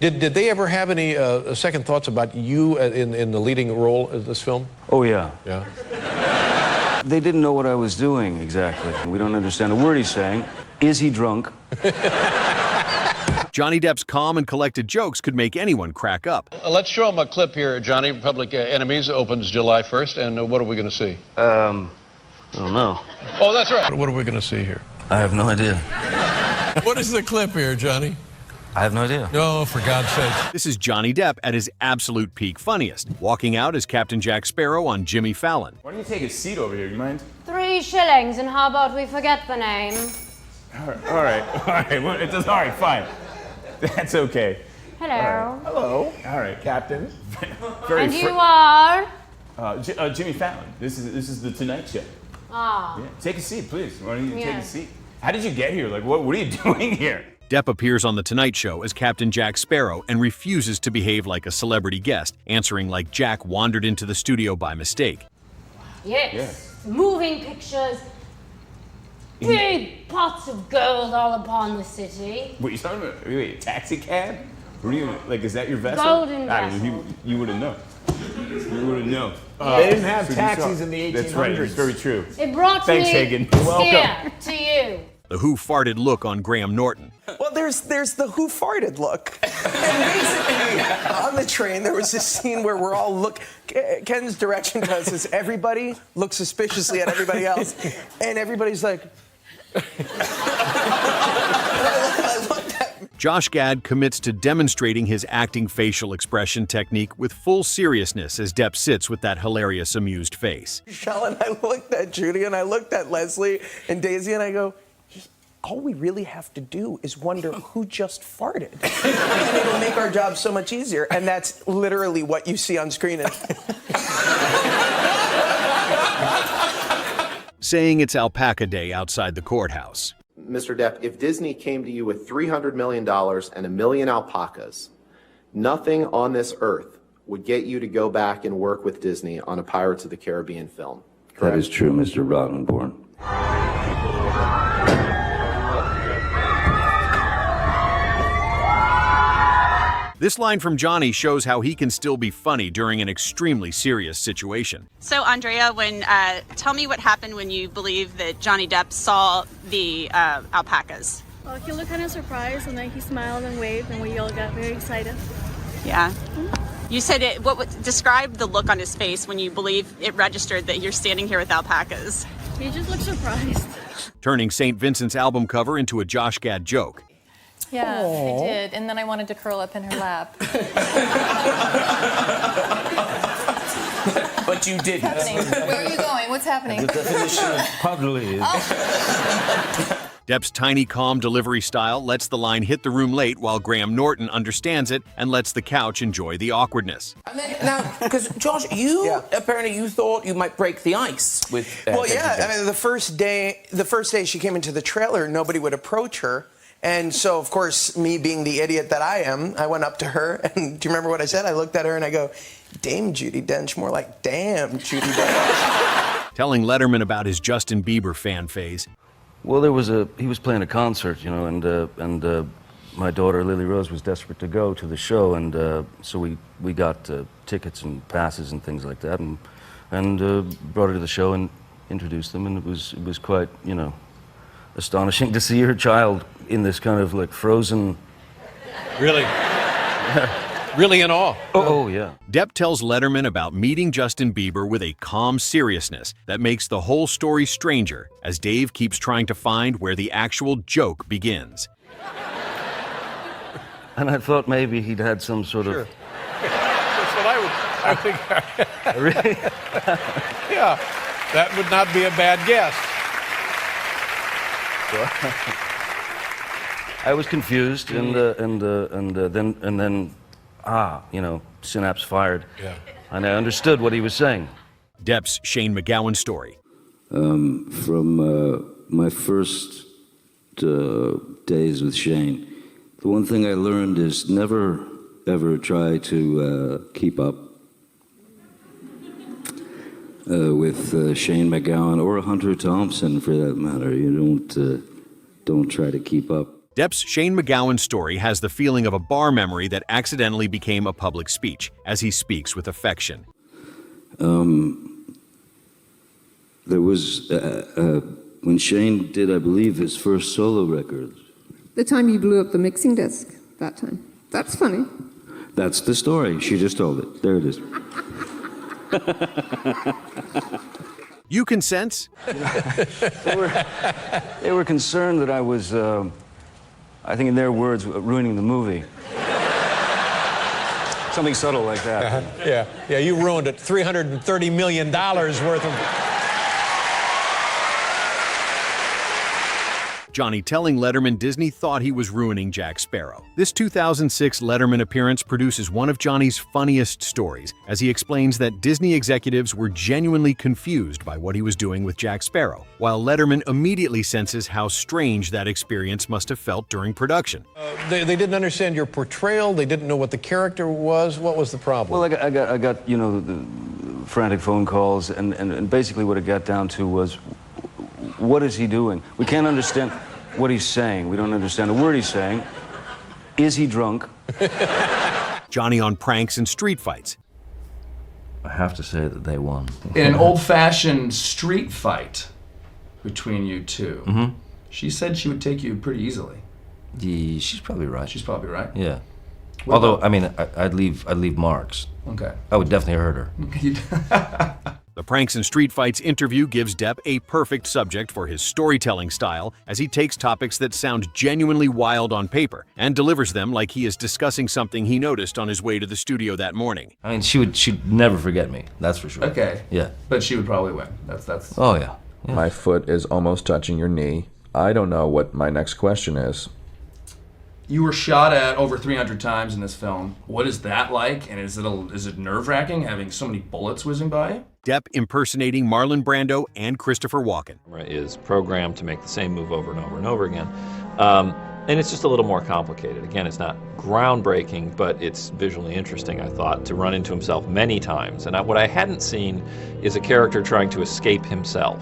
Did they ever have any second thoughts about you in the leading role of this film? Oh, yeah. Yeah. They didn't know what I was doing exactly. We don't understand a word he's saying. Is he drunk? Johnny Depp's calm and collected jokes could make anyone crack up. Let's show them a clip here, Johnny. Public Enemies opens July 1st, and what are we going to see? I don't know. Oh, that's right. What are we going to see here? I have no idea. What is the clip here, Johnny? I have no idea. No, for God's sake. This is Johnny Depp at his absolute peak funniest, walking out as Captain Jack Sparrow on Jimmy Fallon. Why don't you take a seat over here, you mind? 3 shillings, and how about we forget the name? All right, well, it does, all right, fine. That's okay. Hello. Right. Hello. All right, Captain. And you are? Jimmy Fallon. This is the Tonight Show. Ah. Yeah. Take a seat, please. Why don't you take a seat? How did you get here? Like, what are you doing here? Depp appears on The Tonight Show as Captain Jack Sparrow and refuses to behave like a celebrity guest, answering like Jack wandered into the studio by mistake. Yes. Moving pictures. Big pots of gold all upon the city. What are you talking about? Wait, a taxi cab? What are you, like, is that your vessel? Golden vessel. You wouldn't know. You wouldn't know. They didn't have taxis in the 1800s. That's right, it's very true. It brought Thanks, me Hagen. here to you. The Who farted look on Graham Norton. Well, there's the who farted look. And basically, on the train, there was this scene where we're all Ken's direction to us is everybody looks suspiciously at everybody else, and everybody's like. I looked at Josh Gad commits to demonstrating his acting facial expression technique with full seriousness as Depp sits with that hilarious amused face. Michelle, and I looked at Judy, and I looked at Leslie and Daisy, and I go, all we really have to do is wonder who just farted. And it'll make our job so much easier. And that's literally what you see on screen. Saying it's Alpaca Day outside the courthouse. Mr. Depp, if Disney came to you with $300 million and 1 million alpacas, nothing on this earth would get you to go back and work with Disney on a Pirates of the Caribbean film. Correct? That is true, Mr. Roddenborn. This line from Johnny shows how he can still be funny during an extremely serious situation. So, Andrea, tell me what happened when you believe that Johnny Depp saw the alpacas. Well, he looked kind of surprised, and then he smiled and waved, and we all got very excited. Yeah. You said describe the look on his face when you believe it registered that you're standing here with alpacas. He just looked surprised. Turning St. Vincent's album cover into a Josh Gad joke. Yeah, I did. And then I wanted to curl up in her lap. But you didn't. What's happening? Where are you going? What's happening? The definition of puddly is... Depp's tiny, calm delivery style lets the line hit the room late while Graham Norton understands it and lets the couch enjoy the awkwardness. And then, now, because Josh, apparently you thought you might break the ice with... well, yeah, I mean, the first day she came into the trailer, nobody would approach her. And so, of course, me being the idiot that I am, I went up to her, and do you remember what I said? I looked at her and I go, Dame Judi Dench, more like damn Judi Dench. Telling Letterman about his Justin Bieber fan phase. Well, he was playing a concert, you know, and my daughter Lily Rose was desperate to go to the show, and so we got tickets and passes and things like that, and brought her to the show and introduced them, and it was quite, you know, astonishing to see her child in this kind of like frozen. Really? Really in awe. Oh, yeah. Depp tells Letterman about meeting Justin Bieber with a calm seriousness that makes the whole story stranger as Dave keeps trying to find where the actual joke begins. And I thought maybe he'd had some sort of... That's what I think. Really? Yeah, that would not be a bad guess. I was confused, and then, you know, synapse fired. Yeah. And I understood what he was saying. Depp's Shane MacGowan story. From my first days with Shane, the one thing I learned is never, ever try to keep up with Shane MacGowan or Hunter Thompson, for that matter. You don't try to keep up. Depp's Shane MacGowan story has the feeling of a bar memory that accidentally became a public speech, as he speaks with affection. There was, when Shane did, I believe, his first solo record. The time you blew up the mixing desk, that time. That's funny. That's the story. She just told it. There it is. You can sense? They were concerned that I was, I think in their words, ruining the movie. Something subtle like that. Yeah, you ruined it. $330 million worth of... Johnny telling Letterman Disney thought he was ruining Jack Sparrow. This 2006 Letterman appearance produces one of Johnny's funniest stories, as he explains that Disney executives were genuinely confused by what he was doing with Jack Sparrow, while Letterman immediately senses how strange that experience must have felt during production. They didn't understand your portrayal. They didn't know what the character was. What was the problem? Well, I got you know, the frantic phone calls, and basically what it got down to was, what is he doing? We can't understand what he's saying. We don't understand a word he's saying. Is he drunk? Johnny on pranks and street fights. I have to say that they won. In an old-fashioned street fight between you two, she said she would take you pretty easily. Yeah, she's probably right. She's probably right. Yeah. What Although, about- I mean, I'd leave marks. Okay. I would definitely hurt her. The Pranks and Street Fights interview gives Depp a perfect subject for his storytelling style, as he takes topics that sound genuinely wild on paper and delivers them like he is discussing something he noticed on his way to the studio that morning. I mean, she'd never forget me. That's for sure. Okay. Yeah. But she would probably win. That's. Oh yeah. My foot is almost touching your knee. I don't know what my next question is. You were shot at over 300 times in this film. What is that like? And is it nerve-wracking having so many bullets whizzing by you? Depp impersonating Marlon Brando and Christopher Walken. Is programmed to make the same move over and over and over again. And it's just a little more complicated. Again, it's not groundbreaking, but it's visually interesting, I thought, to run into himself many times. And what I hadn't seen is a character trying to escape himself,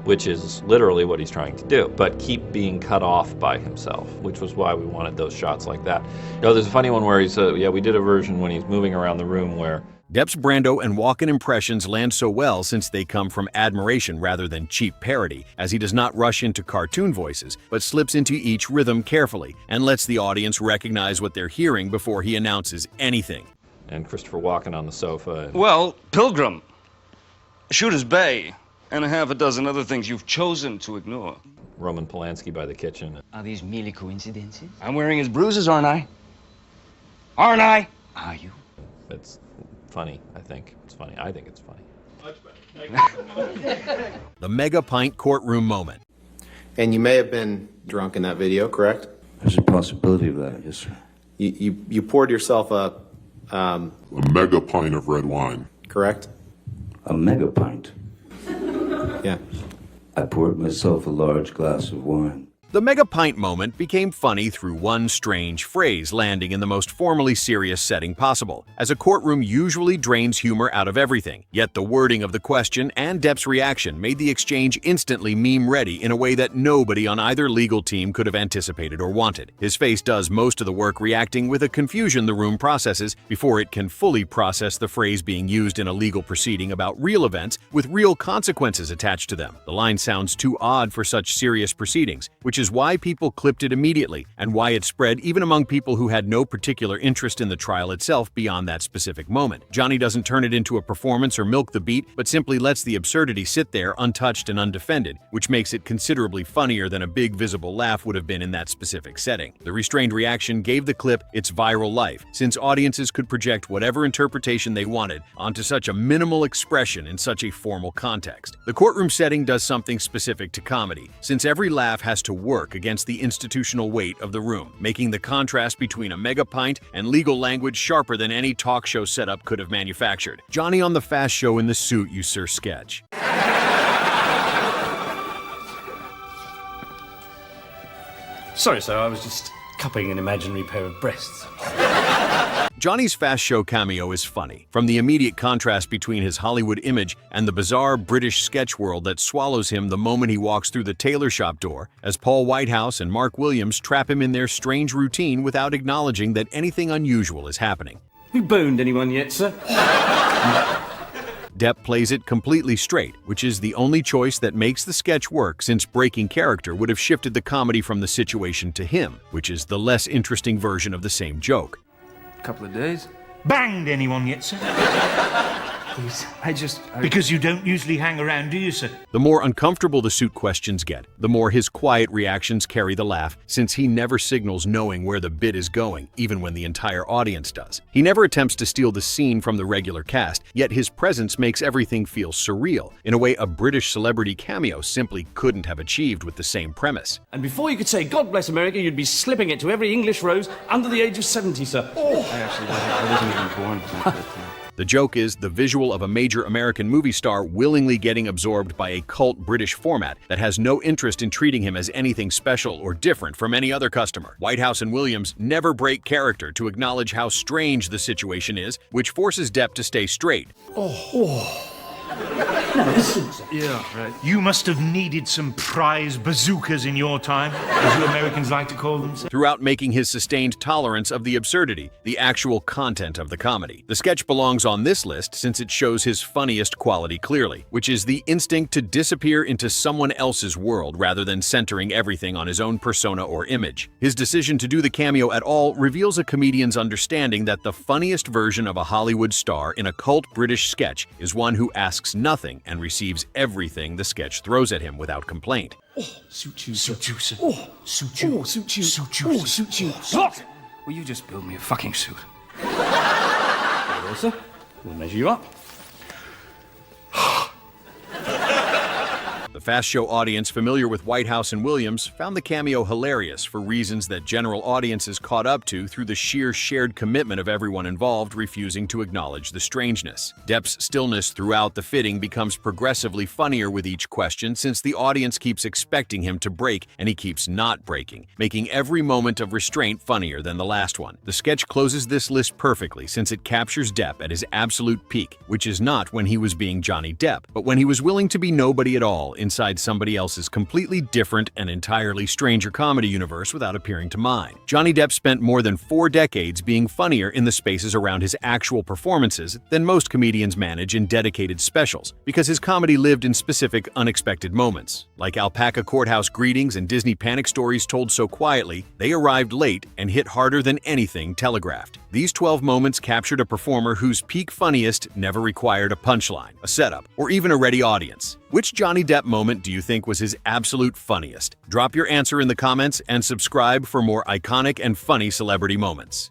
which is literally what he's trying to do, but keep being cut off by himself, which was why we wanted those shots like that. You know, there's a funny one where he's, we did a version when he's moving around the room where Depp's Brando and Walken impressions land so well since they come from admiration rather than cheap parody, as he does not rush into cartoon voices, but slips into each rhythm carefully and lets the audience recognize what they're hearing before he announces anything. And Christopher Walken on the sofa. Well, Pilgrim, Shooter's Bay, and a half a dozen other things you've chosen to ignore. Roman Polanski by the kitchen. Are these merely coincidences? I'm wearing his bruises, aren't I? Aren't I? Are you? It's funny, I think. It's funny. I think it's funny. The Megapint courtroom moment. And you may have been drunk in that video, correct? There's a possibility of that, yes, sir. You poured yourself a mega pint of red wine. Correct? A mega pint. Yeah. I poured myself a large glass of wine. The Megapint moment became funny through one strange phrase landing in the most formally serious setting possible, as a courtroom usually drains humor out of everything. Yet the wording of the question and Depp's reaction made the exchange instantly meme-ready in a way that nobody on either legal team could have anticipated or wanted. His face does most of the work reacting with a confusion the room processes before it can fully process the phrase being used in a legal proceeding about real events with real consequences attached to them. The line sounds too odd for such serious proceedings, which is why people clipped it immediately and why it spread even among people who had no particular interest in the trial itself beyond that specific moment. Johnny doesn't turn it into a performance or milk the beat, but simply lets the absurdity sit there untouched and undefended, which makes it considerably funnier than a big visible laugh would have been in that specific setting. The restrained reaction gave the clip its viral life, since audiences could project whatever interpretation they wanted onto such a minimal expression in such a formal context. The courtroom setting does something specific to comedy, since every laugh has to work against the institutional weight of the room, making the contrast between a megapint and legal language sharper than any talk show setup could have manufactured. Johnny on the Fast Show in the suit, you sir sketch. Sorry, sir, I was just cupping an imaginary pair of breasts. Johnny's Fast Show cameo is funny, from the immediate contrast between his Hollywood image and the bizarre British sketch world that swallows him the moment he walks through the tailor shop door, as Paul Whitehouse and Mark Williams trap him in their strange routine without acknowledging that anything unusual is happening. You boned anyone yet, sir? Depp plays it completely straight, which is the only choice that makes the sketch work, since breaking character would have shifted the comedy from the situation to him, which is the less interesting version of the same joke. Couple of days. Banged anyone yet, sir? Please, Because you don't usually hang around, do you, sir? The more uncomfortable the suit questions get, the more his quiet reactions carry the laugh, since he never signals knowing where the bit is going, even when the entire audience does. He never attempts to steal the scene from the regular cast, yet his presence makes everything feel surreal, in a way a British celebrity cameo simply couldn't have achieved with the same premise. And before you could say, God bless America, you'd be slipping it to every English rose under the age of 70, sir. I wasn't even born. The joke is the visual of a major American movie star willingly getting absorbed by a cult British format that has no interest in treating him as anything special or different from any other customer. Whitehouse and Williams never break character to acknowledge how strange the situation is, which forces Depp to stay straight. No, listen, sir. Yeah, right. You must have needed some prize bazookas in your time, as you Americans like to call them, sir. Throughout making his sustained tolerance of the absurdity, the actual content of the comedy. The sketch belongs on this list since it shows his funniest quality clearly, which is the instinct to disappear into someone else's world rather than centering everything on his own persona or image. His decision to do the cameo at all reveals a comedian's understanding that the funniest version of a Hollywood star in a cult British sketch is one who asks nothing and receives everything the sketch throws at him without complaint. Suit you, sir. Suit you, sir. Suit you. Suit you. Suit you. Suit you. What? Will you just build me a fucking suit? There you go, sir. We'll measure you up. The Fast Show audience familiar with Whitehouse and Williams found the cameo hilarious for reasons that general audiences caught up to through the sheer shared commitment of everyone involved refusing to acknowledge the strangeness. Depp's stillness throughout the fitting becomes progressively funnier with each question, since the audience keeps expecting him to break and he keeps not breaking, making every moment of restraint funnier than the last one. The sketch closes this list perfectly, since it captures Depp at his absolute peak, which is not when he was being Johnny Depp, but when he was willing to be nobody at all inside somebody else's completely different and entirely stranger comedy universe without appearing to mind. Johnny Depp spent more than 4 decades being funnier in the spaces around his actual performances than most comedians manage in dedicated specials, because his comedy lived in specific, unexpected moments. Like Alpaca Courthouse greetings and Disney panic stories told so quietly, they arrived late and hit harder than anything telegraphed. These 12 moments captured a performer whose peak funniest never required a punchline, a setup, or even a ready audience. Which Johnny Depp moment do you think was his absolute funniest? Drop your answer in the comments and subscribe for more iconic and funny celebrity moments.